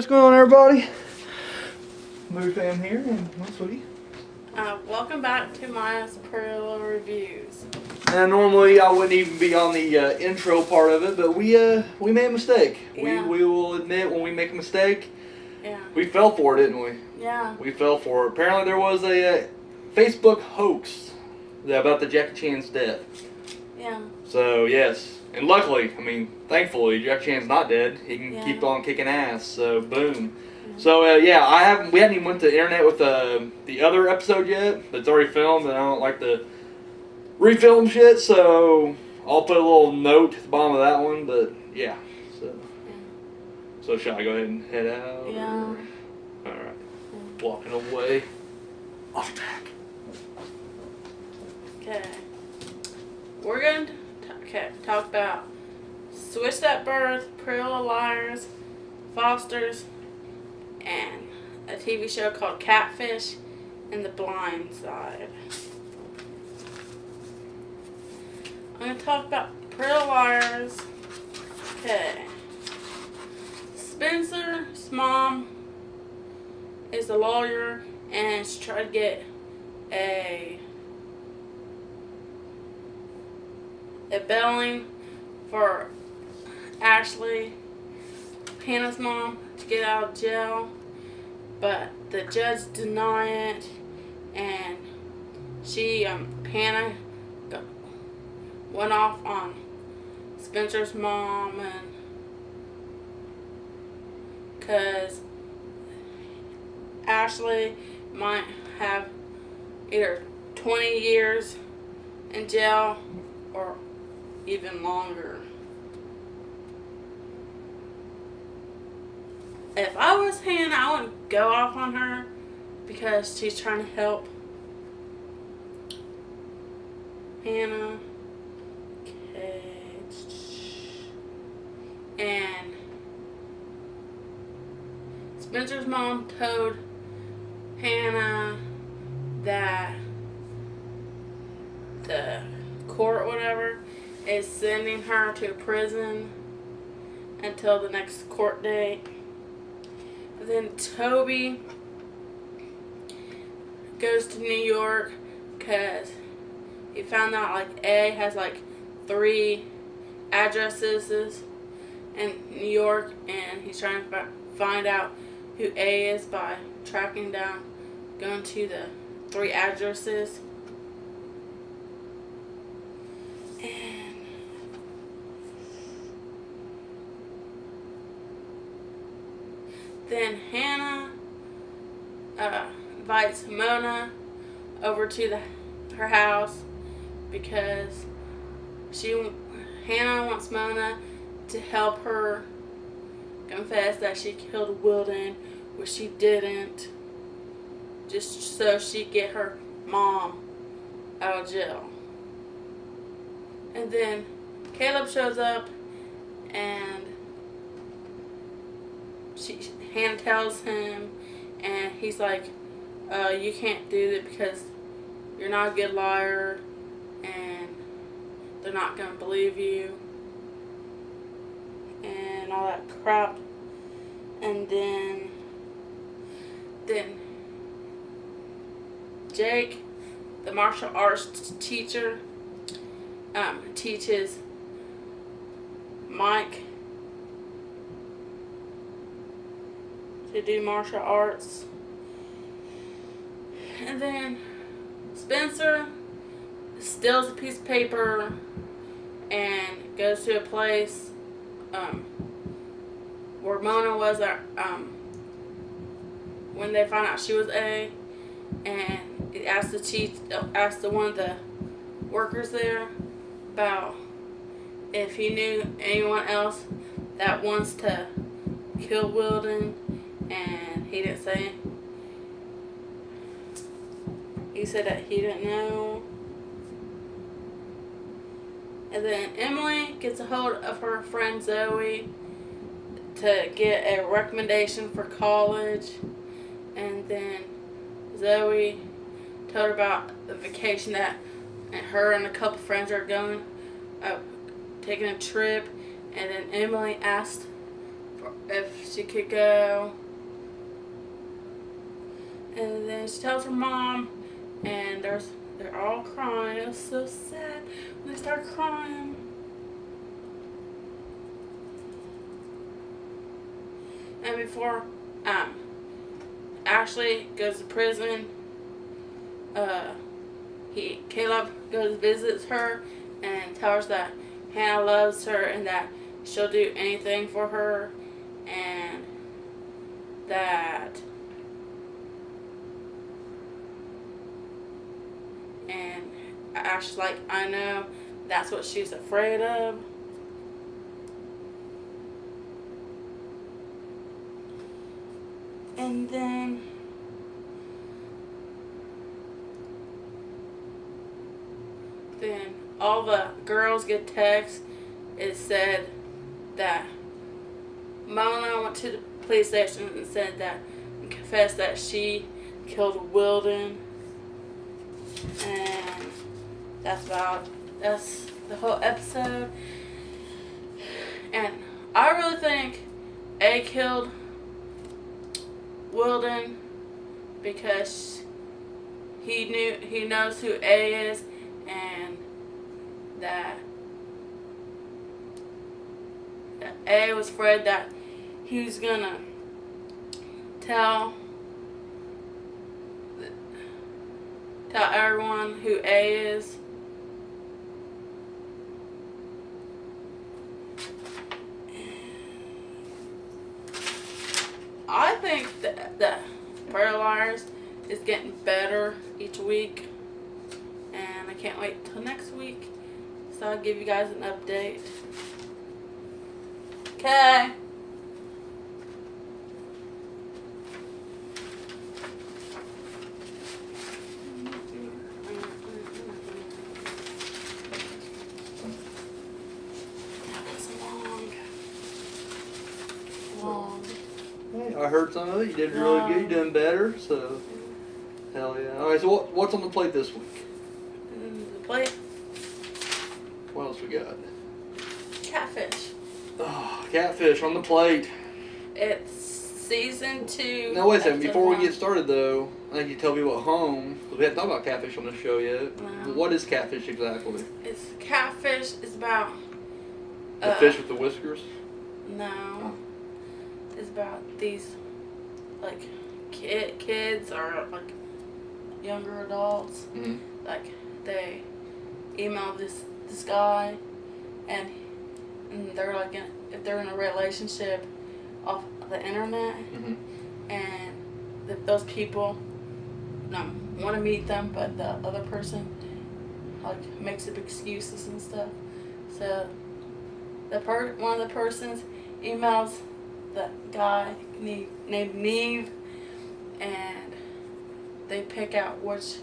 what's going on, everybody? Movie Fam here, and what's sweetie? Welcome back to my Superhero Reviews. Now, normally I wouldn't even be on the intro part of it, but we made a mistake. Yeah. We will admit when we make a mistake, Yeah. we fell for it, didn't we? Yeah. We fell for it. Apparently there was a Facebook hoax about the Jackie Chan's death. Yeah. So, yes. And luckily, thankfully, Jackie Chan's not dead. He can keep on kicking ass. So, boom. Yeah. So, we hadn't even went to the internet with the other episode yet. That's already filmed, and I don't like to refilm shit, so I'll put a little note at the bottom of that one, but, yeah. So shall I go ahead and head out? Yeah. Alright. Walking away. Off track. Okay. We're going to talk about Switched at Birth, Pretty Little Liars, Fosters, and a TV show called Catfish, and The Blindside. I'm going to talk about Pretty Little Liars. Okay. Spencer's mom is a lawyer and she's trying to get a bailing for Ashley, Hannah's mom, to get out of jail, but the judge denied it, and Hannah went off on Spencer's mom, and because Ashley might have either 20 years in jail or even longer. If I was Hannah, I wouldn't go off on her because she's trying to help Hannah. Okay. And Spencer's mom told Hannah that the court, whatever, is sending her to prison until the next court date. Then Toby goes to New York because he found out A has 3 addresses in New York, and he's trying to find out who A is by tracking down, going to the 3 addresses. And then Hannah invites Mona over to her house because Hannah wants Mona to help her confess that she killed Wilden, which she didn't, just so she'd get her mom out of jail. And then Caleb shows up, and Hannah tells him, and he's like, you can't do it because you're not a good liar, and they're not going to believe you, and all that crap. And then Jake, the martial arts teacher, teaches Mike to do martial arts. And then Spencer steals a piece of paper and goes to a place where Mona was when they found out she was A, and it asked one of the workers there about if he knew anyone else that wants to kill Wilden, and he didn't say. He said that he didn't know. And then Emily gets a hold of her friend Zoe to get a recommendation for college, and then Zoe told her about the vacation that her and a couple friends are going, taking a trip, and then Emily asked for if she could go. And then she tells her mom, and they're all crying. It was so sad when they start crying. And before Ashley goes to prison, Caleb goes visits her and tells her that Hannah loves her and that she'll do anything for her, and that Ashley's like, I know that's what she's afraid of. And then all the girls get texts. It said that Mona went to the police station and said that and confessed that she killed Wilden. And that's the whole episode. And I really think A killed Wilden because he knows who A is, and that A was afraid that he was gonna tell everyone who A is. I think that Paralyzed is getting better each week, and I can't wait till next week, so I'll give you guys an update. Okay. That was long. Hey, I heard some of it. You did really good. You're doing better. So, hell yeah. All right. So what's on the plate this week? The plate. What else we got? Catfish. Oh, Catfish on the plate. It's season 2. Now wait a second. Before we episode get started though, I think you tell people at home, because we haven't talked about Catfish on this show yet. No. What is Catfish exactly? It's Catfish is about The fish with the whiskers? no. Oh. It's about these like kids or like younger adults. Mm-hmm. Like they email this guy, and they're like if they're in a relationship off the internet, Mm-hmm. and those people want to meet them, but the other person like makes up excuses and stuff. So one of the persons emails the guy named Neve, and they pick out which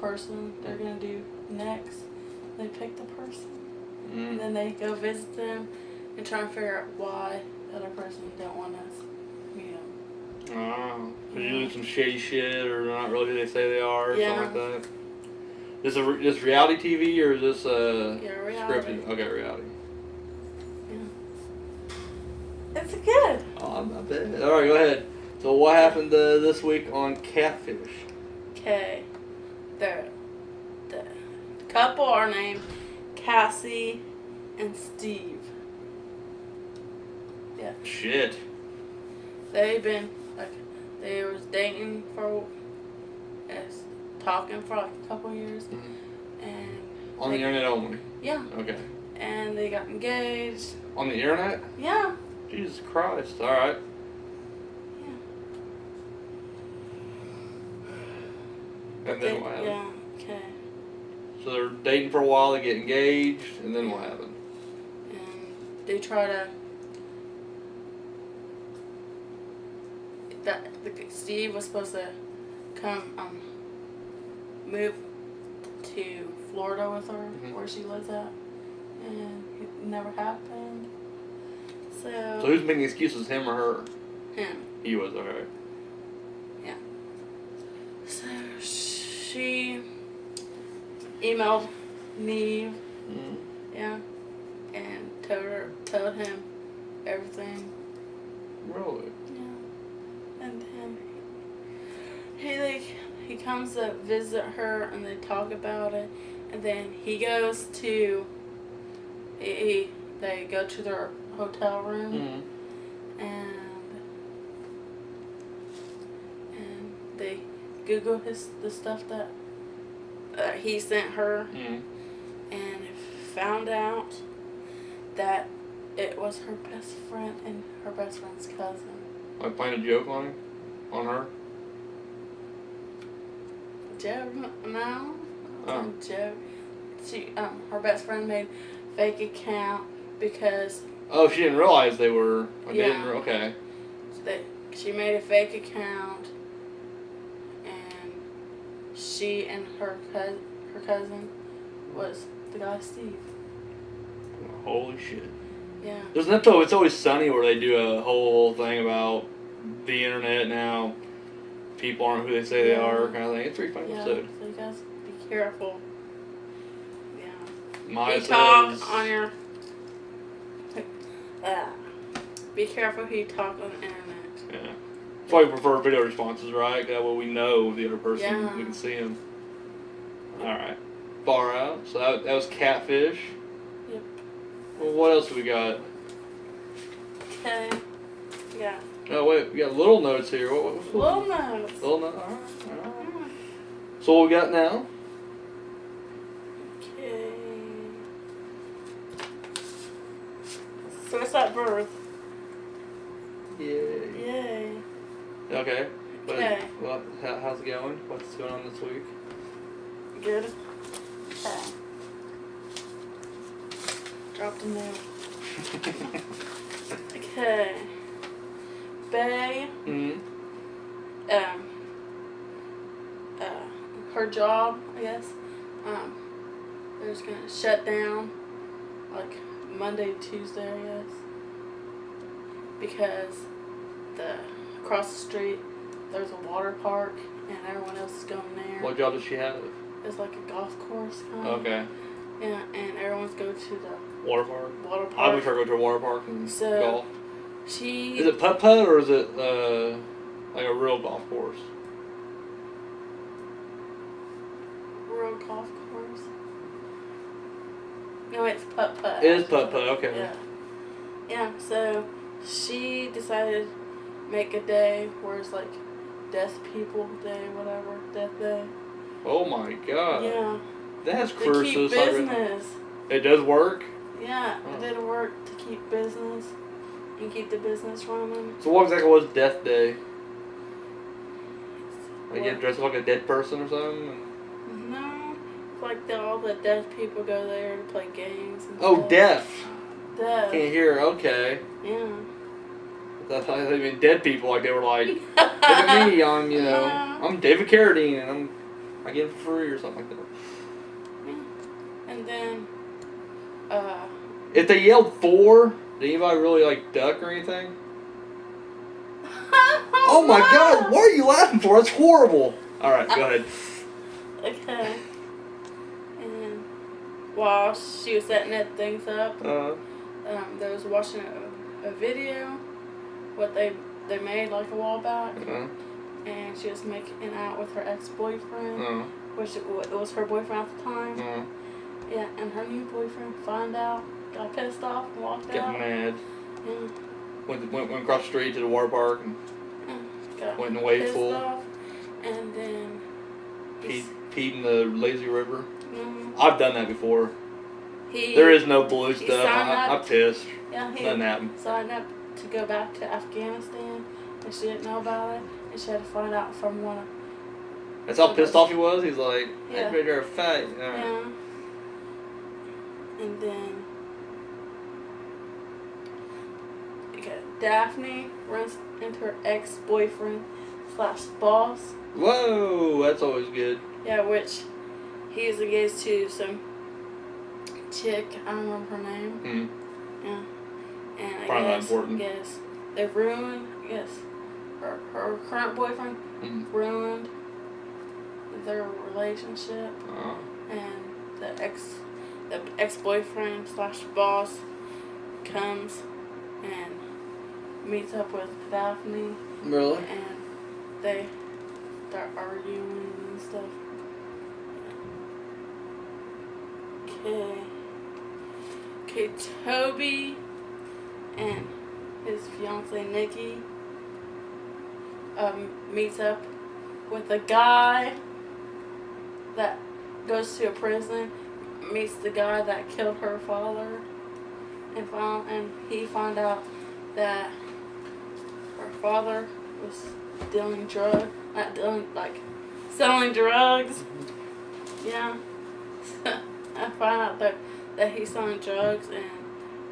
person they're gonna do next. They pick the person, and then they go visit them and try and figure out why the other person don't want us to meet them. Oh, so you do some shady shit, or not really who they say they are, or Yeah. something like that. This reality TV, or is this Reality. scripted? Okay, reality. It's good. Oh, I bet. All right, go ahead. So what happened this week on Catfish? Okay, the couple are named Cassie and Steve. Yeah. Shit. They was dating talking for like a couple years, and On the internet only? yeah, Okay. and they got engaged. On the internet? Yeah. Jesus Christ. All right. And then what happened? Yeah. Okay. So they're dating for a while, they get engaged, and then what happened? And they try to. Steve was supposed to come move to Florida with her, where she lives at, and it never happened. So So who's making excuses, him or her? him. He was, alright. Yeah. So she emailed Neve, yeah, and told him everything, Really? Yeah. And then he comes to visit her and they talk about it, and then he goes to they go to their hotel room. Mm-hmm. and they Google the stuff that he sent her, and found out that it was her best friend and her best friend's cousin. Like playing a joke on her? Joke? No. Oh. Joke. Her best friend made fake account because. Oh, she didn't realize they were. Yeah. Okay. She made a fake account, and she and her cousin was the guy Steve. Holy shit. Yeah. There's an episode, It's Always Sunny, where they do a whole thing about the internet now. People aren't who they say they are, kind of thing. It's a pretty funny episode. So you guys be careful. Yeah. Maya talk says, on your. Be careful who you talk on the internet. Yeah. That's why we prefer video responses, right? That way we know the other person. Yeah. We can see them. Alright. Far out. So that was Catfish. Yep. Well, what else we got? Okay. Yeah. Oh, wait. We got little notes here. What's Little notes. Little notes. Alright. So what we got now? Okay. So it's at birth. Yay. Yay. Okay. Okay. Well, how's it going? What's going on this week? Good. Okay. Dropped a nail. Okay. Bay. Mm-hmm. Her job, I guess. They're just gonna shut down like Monday, Tuesday, I guess. Because across the street there's a water park and everyone else is going there. What job does she have? It's like a golf course kind of. Okay. Yeah, and everyone's go to the Water park? water park. I wish I go to a water park and So, golf. Is it putt-putt or is it like a real golf course? Real golf course. No, it's putt-putt. It is putt-putt, okay. Yeah. Yeah, so she decided to make a day where it's like Death People Day, whatever, Death Day. Oh my god. Yeah. That's To cruel keep suicide. business. It does work? Yeah, Oh. it did work to keep business and keep the business running. So what exactly was Death Day? Like you What? dress up like a dead person or something? No, it's like all the deaf people go there to play games. And Oh, stuff. deaf. Deaf. Can't hear, okay. Yeah. That's how I mean dead people, like they were like, look at me, I'm David Carradine and I get it for free or something like that. Yeah. And then, If they yelled 4, did anybody really like duck or anything? Oh my god, what are you laughing for? That's horrible. Alright, go ahead. Okay. And while she was setting that things up, they was watching a video, what they made like a while back, and she was making out with her ex-boyfriend, which it was her boyfriend at the time. Yeah, and her new boyfriend found out, got pissed off, and walked Got out. mad. Yeah. Went across the street to the water park and Got went in the wave pissed pool. off, and then Peed in the lazy river. Mhm. I've done that before. He There is no blue he stuff. signed I up- pissed. Yeah, he Doesn't happen. signed up to go back to Afghanistan, and she didn't know about it, and she had to find out from one of. That's how pissed off he was. He's like, Yeah. I'd rather fight. Yeah. And then Daphne runs into her ex-boyfriend / boss. Whoa, that's always good. Yeah, which he's engaged to some chick. I don't remember her name. Yeah. And I Probably not guess, important. Yes, they ruined. Yes, her current boyfriend ruined their relationship, and the ex-boyfriend / boss comes and meets up with Daphne. Really? And they start arguing and stuff. Okay, Toby and his fiance Nikki meets up with a guy that goes to a prison, meets the guy that killed her father, and he found out that her father was selling drugs. Yeah. I found out that he's selling drugs and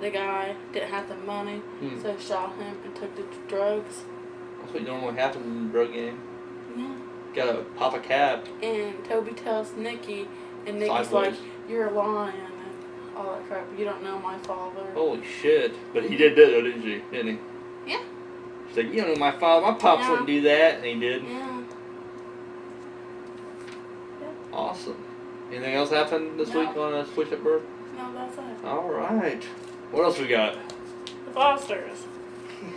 the guy didn't have the money, so he shot him and took the drugs. That's what normally happens in the drug game. Yeah. Gotta pop a cap. And Toby tells Nikki, and Nikki's Sideways. like, "You're lying," and all that crap. You don't know my father. Holy shit. But he did though, didn't she? Didn't he? Yeah. She's like, you don't know my father. My pops wouldn't do that. And he did. Yeah. Awesome. Anything else happened this week on a Switch at Birth? No, that's it. Alright. What else we got? The Fosters.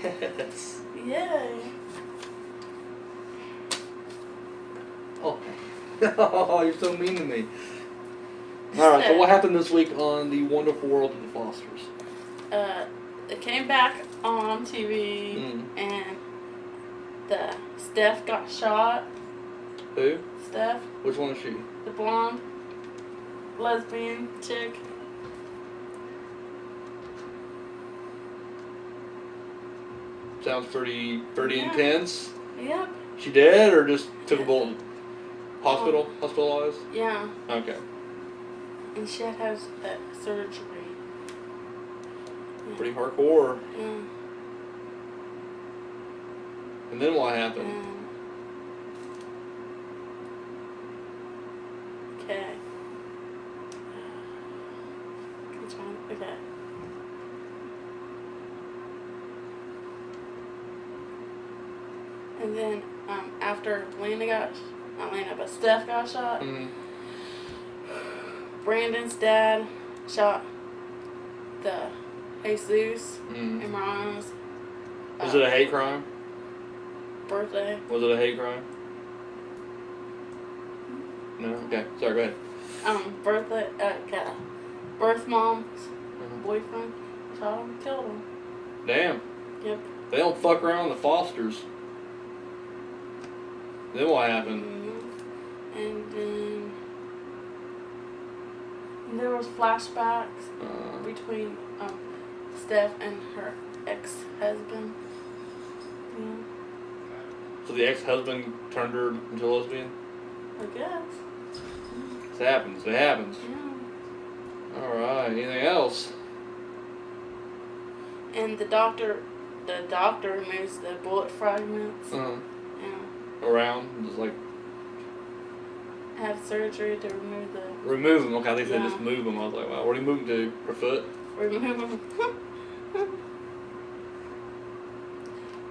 Yes. Yay. Oh. Oh, you're so mean to me. Alright, so what happened this week on The Wonderful World of the Fosters? It came back on TV, and the Steph got shot. Who? Steph. Which one is she? The blonde lesbian chick. Sounds pretty intense. Yep. She dead or just took a bullet? Hospitalized? Yeah. Okay. And she had to have surgery. Yeah. Pretty hardcore. Yeah. And then what happened? Okay. Okay. And then after Steph got shot, Brandon's dad shot the Jesus and Mariana's Was it a hate crime? birthday. Was it a hate crime? No? Okay. Sorry, go ahead. Birth mom's boyfriend shot him, killed him. Damn. Yep. They don't fuck around with the Fosters. Then what happened? And then there was flashbacks between Steph and her ex-husband. Yeah. So the ex-husband turned her into a lesbian? I guess. It happens. It happens. Yeah. Alright, anything else? And the doctor removes the bullet fragments. Yeah. Around? Just like... Have surgery to remove the... Remove them. Okay, I think they just move them. I was like, wow, where do you move them to? Per foot? Remove them.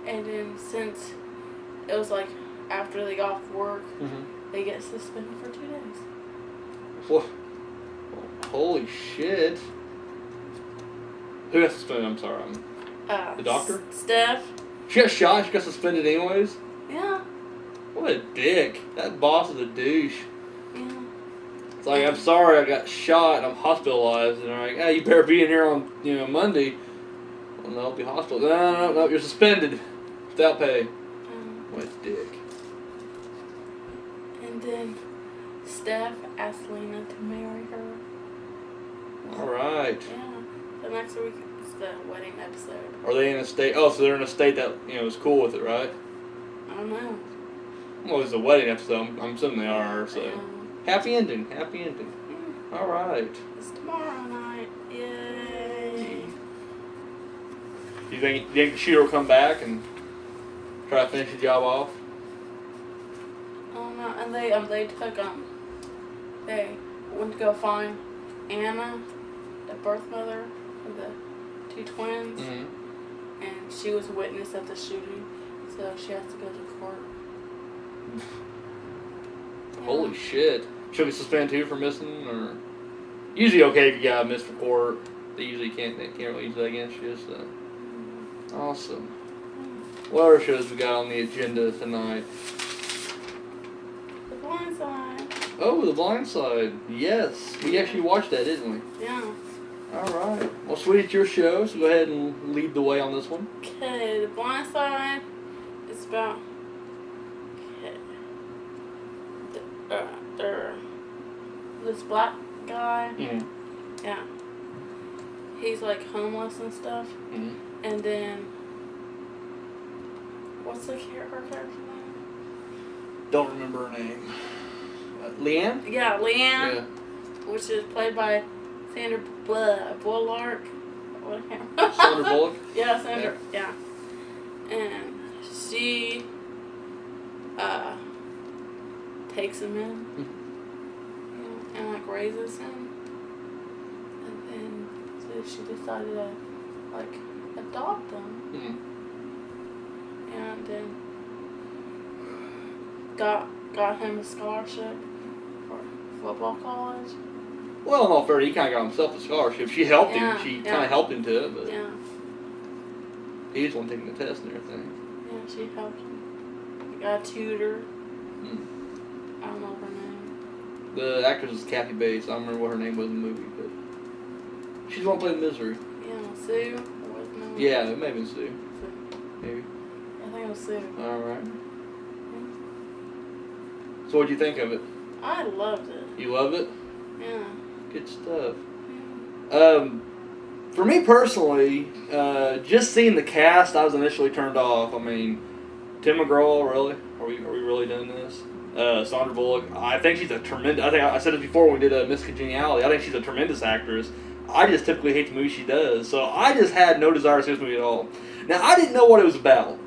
And then since it was like after they got off work, they get suspended for 2 days. What? Holy shit. Who got suspended? I'm sorry. The doctor? Steph. She got shot and she got suspended anyways? Yeah. What a dick. That boss is a douche. Yeah. It's like, I'm sorry I got shot and I'm hospitalized. And they're like, hey, you better be in here on Monday. Well, no, I'll be hospitalized. No, you're suspended. Without pay. What a dick. And then Steph asked Lena to marry her. Alright. Yeah. So next week is the wedding episode. Are they in a state? Oh, so they're in a state that, is cool with it, right? I don't know. Well, it's a wedding episode. I'm assuming they are, so. Happy ending. Happy ending. Yeah. Alright. It's tomorrow night. Yay. Do you think the shooter will come back and try to finish the job off? I don't know. And they went to go find Anna, the birth mother of the 2 twins, and she was a witness at the shooting, so she has to go to court. Holy shit. She'll be suspended too for missing, or usually okay if you got missed for court. They can't really use that against you, so awesome. What other shows we got on the agenda tonight? The Blindside. Oh, The Blindside. Yes. We actually watched that, didn't we? Yeah. Alright. Well, sweetie, it's your show, so go ahead and lead the way on this one. Okay, The Blindside is about this black guy. Mm-hmm. Yeah. He's like homeless and stuff. Mm-hmm. And then what's her character name? Don't remember her name. Leanne? Yeah, Leanne. Yeah. Which is played by Sandra Bullock. Sandra Bullock? Yeah, Sandra. Yeah. And she takes him in, and like raises him, and then so she decided to like adopt him, and then got him a scholarship for football college. Well, in all fairness, he kind of got himself a scholarship. She helped him. She kind of helped him to it, but he was the one taking the test and everything. Yeah, she helped him. He got a tutor. I don't know her name. The actress is Kathy Bates. I don't remember what her name was in the movie, but she's the one playing Misery. Yeah, Sue. Yeah, it may have been Sue. Maybe. I think it was Sue. Alright. So what'd you think of it? I loved it. You loved it? Yeah. Good stuff. Yeah. For me personally, just seeing the cast, I was initially turned off. I mean, Tim McGraw, really? Are we really doing this? Sandra Bullock, I think she's a tremendous. I think I said it before when we did Miss Congeniality. I think she's a tremendous actress. I just typically hate the movies she does, so I just had no desire to see this movie at all. Now I didn't know what it was about.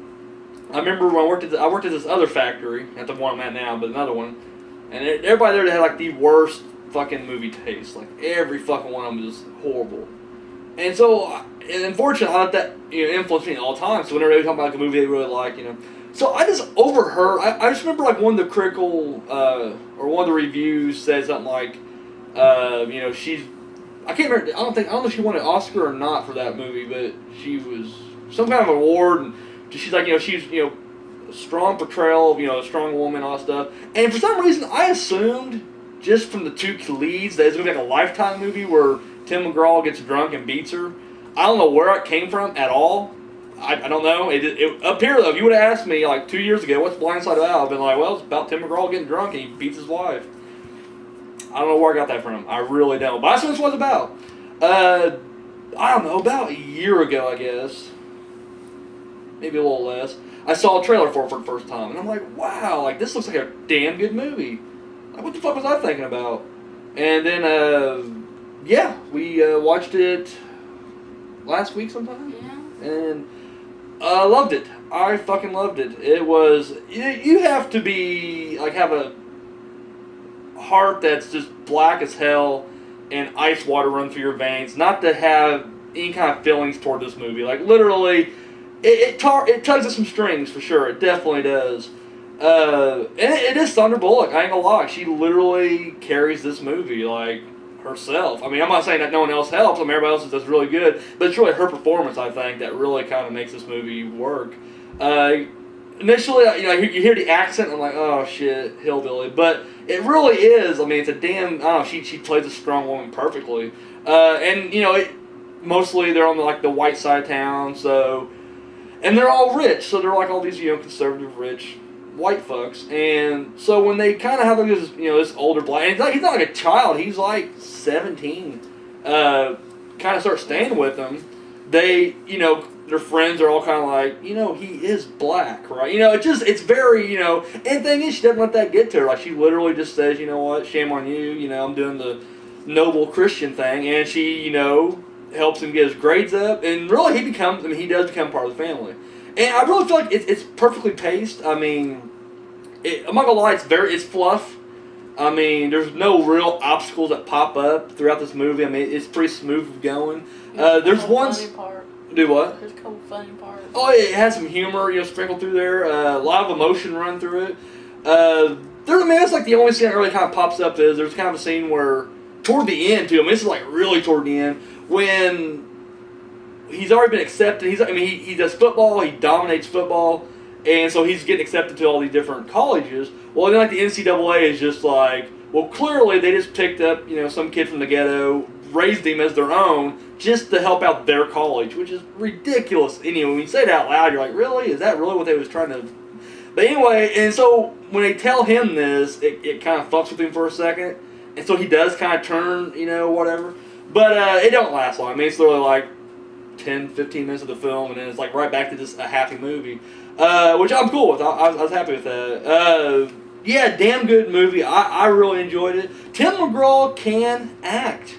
I remember when I worked at this other factory, not the one I'm at now, but another one, and everybody there had like the worst fucking movie taste. Like every fucking one of them was just horrible. And so, and unfortunately, I let that influence me all the time. So whenever they talk about like a movie they really like, so I just overheard. I just remember like one of the critical or one of the reviews said something like, she's. I can't remember. I don't know if she won an Oscar or not for that movie, but she was some kind of award, and she's like, she's a strong portrayal of a strong woman, all that stuff. And for some reason, I assumed just from the two leads that it's gonna be like a Lifetime movie where Tim McGraw gets drunk and beats her. I don't know where it came from at all. I don't know. It up here though, if you would have asked me like 2 years ago, what's Blindside about? I've been like, well, it's about Tim McGraw getting drunk and he beats his wife. I don't know where I got that from. I really don't. But that's what this was about. I don't know, about a year ago, I guess. Maybe a little less. I saw a trailer for it for the first time, and I'm like, wow, like this looks like a damn good movie. Like, what the fuck was I thinking about? And then, we watched it last week sometime. Yeah. And I loved it. I fucking loved it. It was, you have to be, like, have a heart that's just black as hell and ice water run through your veins not to have any kind of feelings toward this movie. Like, literally, it tugs at some strings, for sure. It definitely does. And it is Sandra Bullock. I ain't gonna lie. She literally carries this movie, like, herself. I mean, I'm not saying that no one else helps. I mean, everybody else does really good. But it's really her performance, I think, that really kind of makes this movie work. Initially, you hear the accent, and I'm like, oh, shit, hillbilly. But it really is. I mean, it's a damn, I don't know, she plays a strong woman perfectly. Mostly they're on the white side of town, so, and they're all rich. So they're like all these, conservative, rich white fucks. And so when they kind of have this older black, and he's not like a child, he's like 17, kind of start staying with them, they, their friends are all kind of like, he is black, right? It's very, and the thing is, she doesn't let that get to her. Like, she literally just says, you know what, shame on you, I'm doing the noble Christian thing, and she, helps him get his grades up, and really he does become part of the family. And I really feel like it's perfectly paced. I mean, I'm not gonna lie, it's fluff. I mean, there's no real obstacles that pop up throughout this movie. I mean, it's pretty smooth going. There's one. Do what? There's a couple funny parts. Oh, yeah, it has some humor, sprinkled through there. A lot of emotion run through it. That's like the only scene that really kind of pops up. There's kind of a scene where, toward the end too. I mean, this is like really toward the end when he's already been accepted. He does football. He dominates football, and so he's getting accepted to all these different colleges. Well, then like the NCAA is just like, well, clearly they just picked up some kid from the ghetto, raised him as their own, just to help out their college, which is ridiculous. When you say it out loud, you're like, really? Is that really what they was trying to? But anyway, and so when they tell him this, it kind of fucks with him for a second, and so he does kind of turn, whatever. But it don't last long. I mean, it's literally like 10, 15 minutes of the film, and then it's like right back to just a happy movie, which I'm cool with. I was happy with that. Yeah, damn good movie. I really enjoyed it. Tim McGraw can act.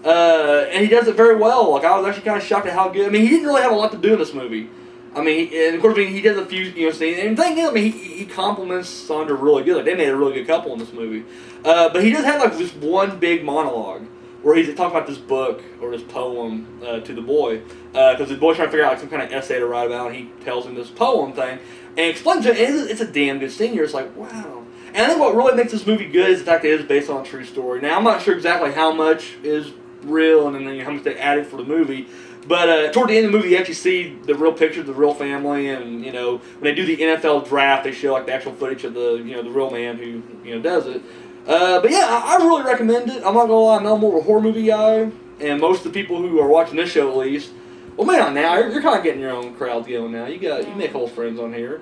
And he does it very well. Like, I was actually kind of shocked at how good. I mean, he didn't really have a lot to do in this movie. I mean, and of course, he does a few, scenes. And the thing is, he compliments Sandra really good. Like, they made a really good couple in this movie. But he does have, like, this one big monologue where he's talking about this book or this poem to the boy. Because the boy's trying to figure out, like, some kind of essay to write about, and he tells him this poem thing. And explains it. And it's a damn good scene. You're just like, wow. And I think what really makes this movie good is the fact that it is based on a true story. Now, I'm not sure exactly how much is real and then how much they added for the movie. But toward the end of the movie, you actually see the real picture of the real family, and when they do the NFL draft, they show like the actual footage of the the real man who does it. But yeah, I really recommend it. I'm not gonna lie, I'm more of a horror movie guy, and most of the people who are watching this show at least, well, maybe not now. You're kind of getting your own crowd going now. You make old friends on here.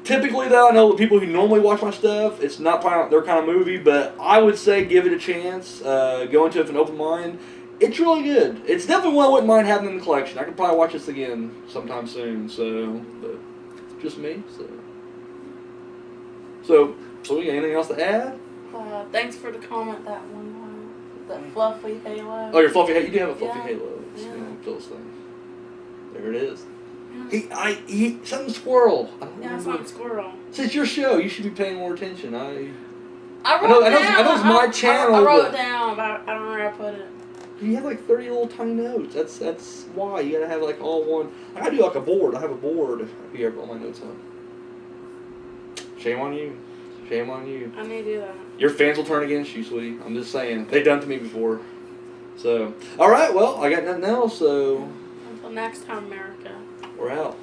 Typically, though, I know the people who normally watch my stuff, it's not probably their kind of movie, but I would say give it a chance. Go into it with an open mind. It's really good. It's definitely one I wouldn't mind having in the collection. I could probably watch this again sometime soon. But just me. So we got anything else to add? Thanks for the comment that one time. That fluffy halo. Oh, your fluffy halo. You do have a fluffy halo. Yeah. Philistine. There it is. He something squirrel. Yeah, something squirrel. It's your show. You should be paying more attention. I know it's my channel. I wrote it down, but I don't know where I put it. You have like 30 little tiny notes. That's why you gotta have like all one. I do like a board. I have a board here. I put all my notes on. Shame on you. Shame on you. I need to do that. Your fans will turn against you, sweetie. I'm just saying. They've done it to me before. So, all right. Well, I got nothing else. So until next time, America. We're out.